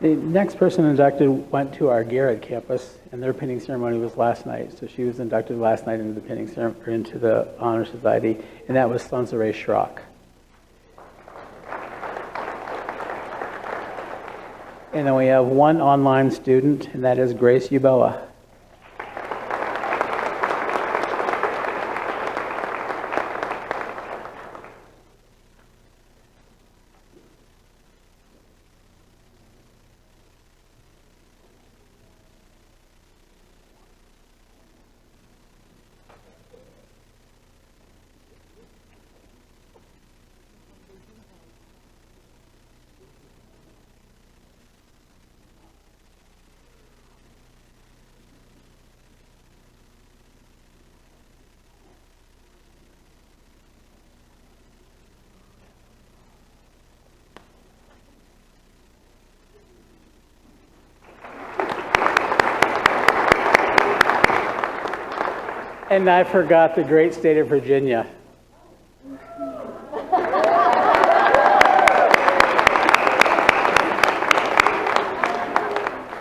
The next person inducted went to our Garrett campus, and their pinning ceremony was last night. So she was inducted last night into the pinning ceremony, into the Honor Society, and that was Sansare Schrock. And then we have one online student, and that is Grace Ubella. And I forgot the great state of Virginia.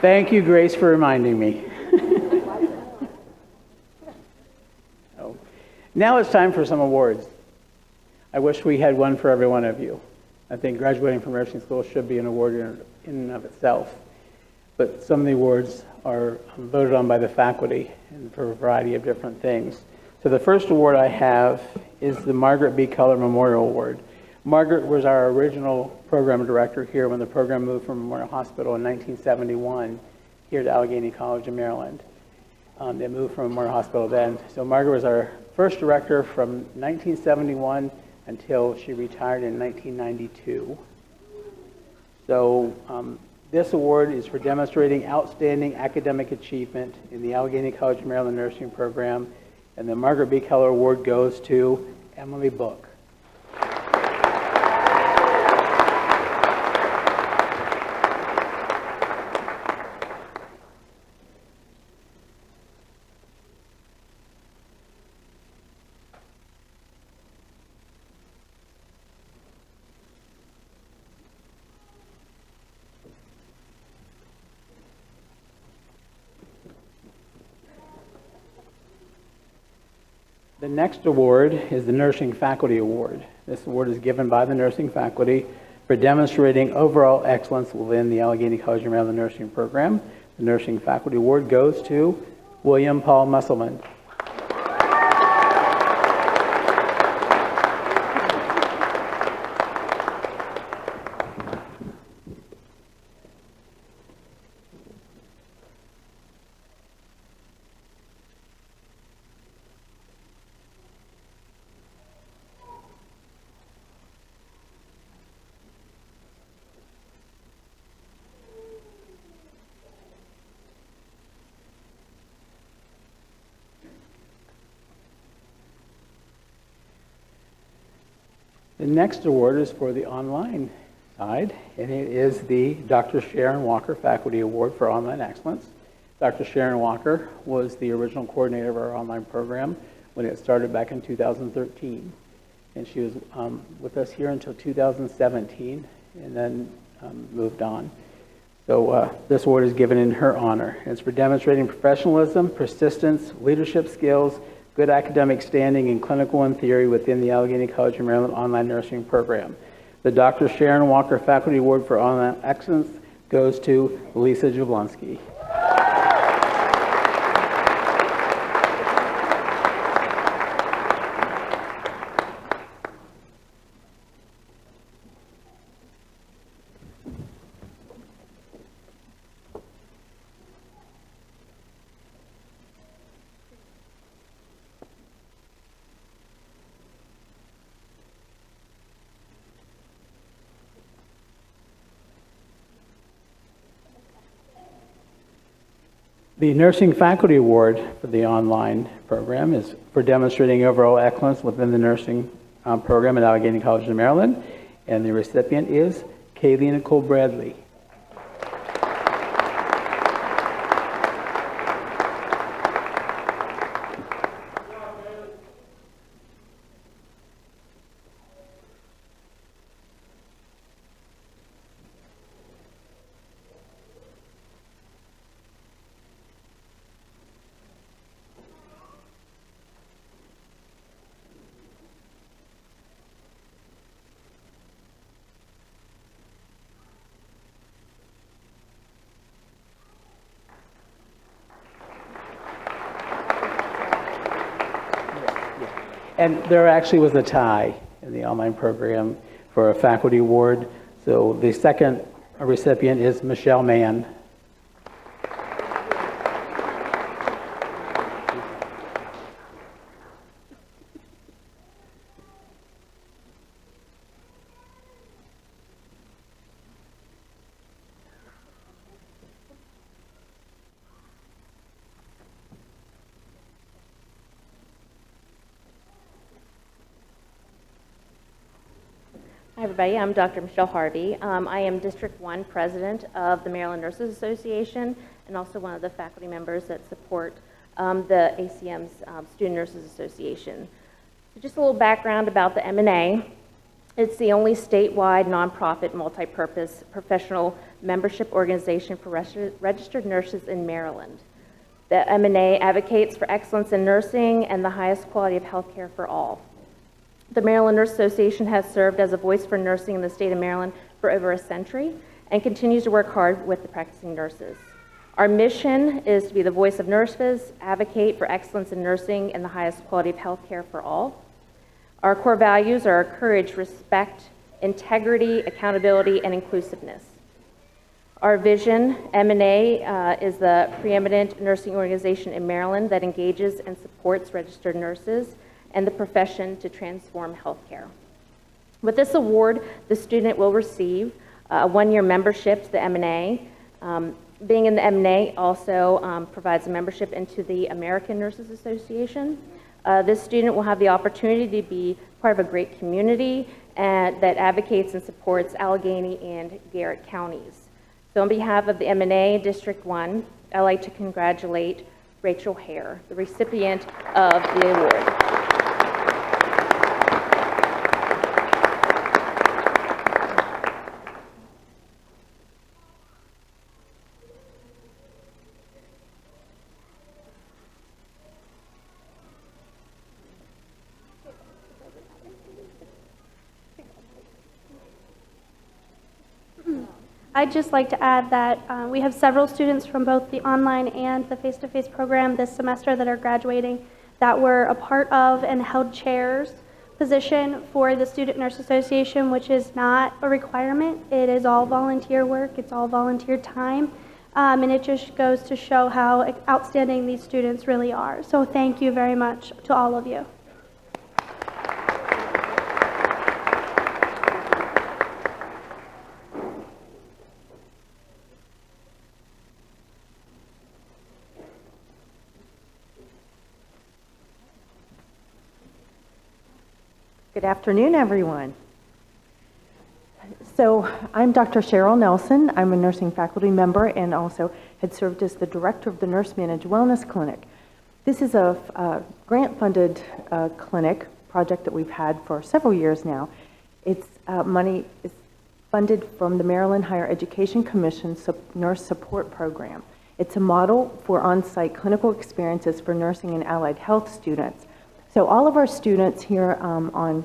Thank you, Grace, for reminding me. Oh. Now it's time for some awards. I wish we had one for every one of you. I think graduating from nursing school should be an award in and of itself. But some of the awards are voted on by the faculty and for a variety of different things. So the first award I have is the Margaret B. Keller Memorial Award. Margaret was our original program director here when the program moved from Memorial Hospital in 1971 here to Allegheny College in Maryland. They moved from Memorial Hospital then. So Margaret was our first director from 1971 until she retired in 1992. So this award is for demonstrating outstanding academic achievement in the Allegheny College of Maryland Nursing Program, and the Margaret B. Keller Award goes to Emily Book. The next award is the Nursing Faculty Award. This award is given by the nursing faculty for demonstrating overall excellence within the Allegheny College of Maryland Nursing Program. The Nursing Faculty Award goes to William Paul Musselman. The next award is for the online side, and it is the Dr. Sharon Walker Faculty Award for Online Excellence. Dr. Sharon Walker was the original coordinator of our online program when it started back in 2013. And she was with us here until 2017 and then moved on. So this award is given in her honor. It's for demonstrating professionalism, persistence, leadership skills, good academic standing, and clinical and theory within the Allegheny College of Maryland Online Nursing Program. The Dr. Sharon Walker Faculty Award for Online Excellence goes to Lisa Jablonski. The Nursing Faculty Award for the online program is for demonstrating overall excellence within the nursing program at Allegheny College in Maryland, and the recipient is Kaylee Nicole Bradley. And there actually was a tie in the online program for a faculty award. So the second recipient is Michelle Mann. Hi, everybody. I'm Dr. Michelle Harvey. I am District 1 President of the Maryland Nurses Association and also one of the faculty members that support the ACM's Student Nurses Association. So just a little background about the M&A. It's the only statewide nonprofit multi-purpose professional membership organization for registered nurses in Maryland. The M&A advocates for excellence in nursing and the highest quality of health care for all. The Maryland Nurse Association has served as a voice for nursing in the state of Maryland for over a century and continues to work hard with the practicing nurses. Our mission is to be the voice of nurses, advocate for excellence in nursing and the highest quality of health care for all. Our core values are courage, respect, integrity, accountability, and inclusiveness. Our vision, M&A, is the preeminent nursing organization in Maryland that engages and supports registered nurses and the profession to transform healthcare. With this award, the student will receive a one-year membership to the M&A. Being in the M&A also provides a membership into the American Nurses Association. This student will have the opportunity to be part of a great community that advocates and supports Allegheny and Garrett counties. So on behalf of the M&A District 1, I'd like to congratulate Rachel Hare, the recipient of the award. I'd just like to add that we have several students from both the online and the face-to-face program this semester that are graduating that were a part of and held chairs position for the Student Nurse Association, which is not a requirement. It is all volunteer work. It's all volunteer time. And it just goes to show how outstanding these students really are. So thank you very much to all of you. Good afternoon, everyone. So I'm Dr. Cheryl Nelson. I'm a nursing faculty member and also had served as the director of the Nurse Managed Wellness Clinic. This is a grant-funded clinic project that we've had for several years now. It's money is funded from the Maryland Higher Education Commission Nurse Support Program. It's a model for on-site clinical experiences for nursing and allied health students. So all of our students here on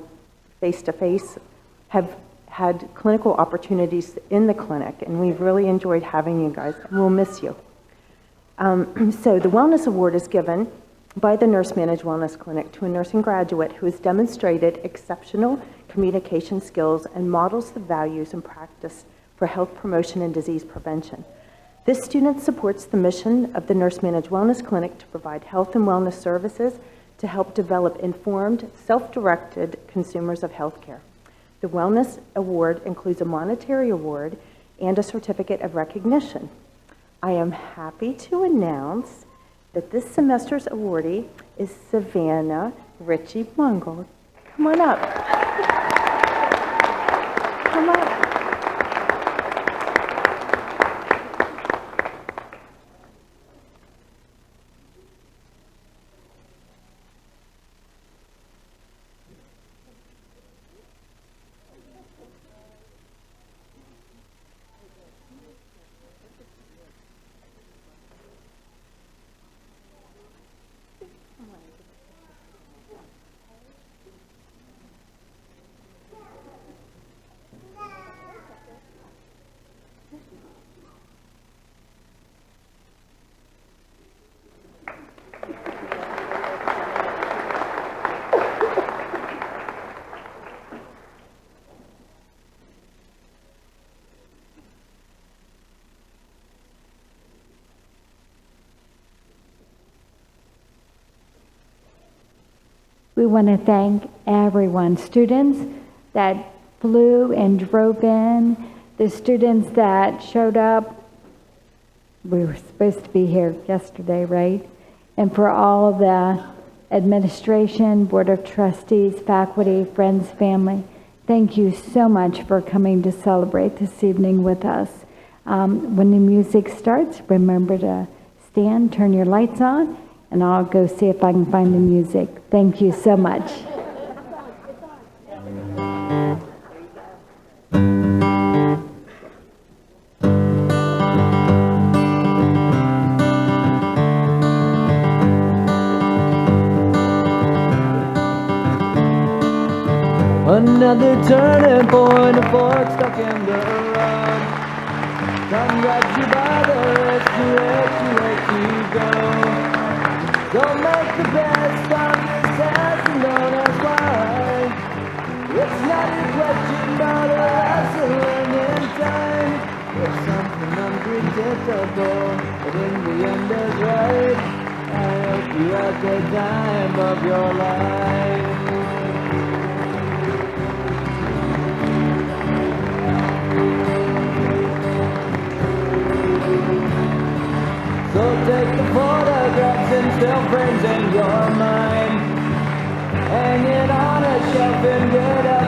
face-to-face have had clinical opportunities in the clinic, and we've really enjoyed having you guys, and we'll miss you. So the Wellness Award is given by the Nurse Managed Wellness Clinic to a nursing graduate who has demonstrated exceptional communication skills and models the values and practice for health promotion and disease prevention. This student supports the mission of the Nurse Managed Wellness Clinic to provide health and wellness services to help develop informed, self-directed consumers of healthcare. The Wellness Award includes a monetary award and a certificate of recognition. I am happy to announce that this semester's awardee is Savannah Ritchie Mungold. Come on up. Come up. We want to thank everyone, students that flew and drove in, the students that showed up. We were supposed to be here yesterday, right? And for all of the administration, Board of Trustees, faculty, friends, family, thank you so much for coming to celebrate this evening with us. When the music starts, remember to stand, turn your lights on, and I'll go see if I can find the music. Thank you so much. Another turning point, a fork stuck in the road. Time grabs you by the wrist to let you go. Don't make the best of this test and don't ask why. It's not a question but a lesson learned in time. It's something unpredictable, but in the end is right. I hope you had the time of your life. So take the photographs and still frames in your mind. Hang it on a shelf and get out.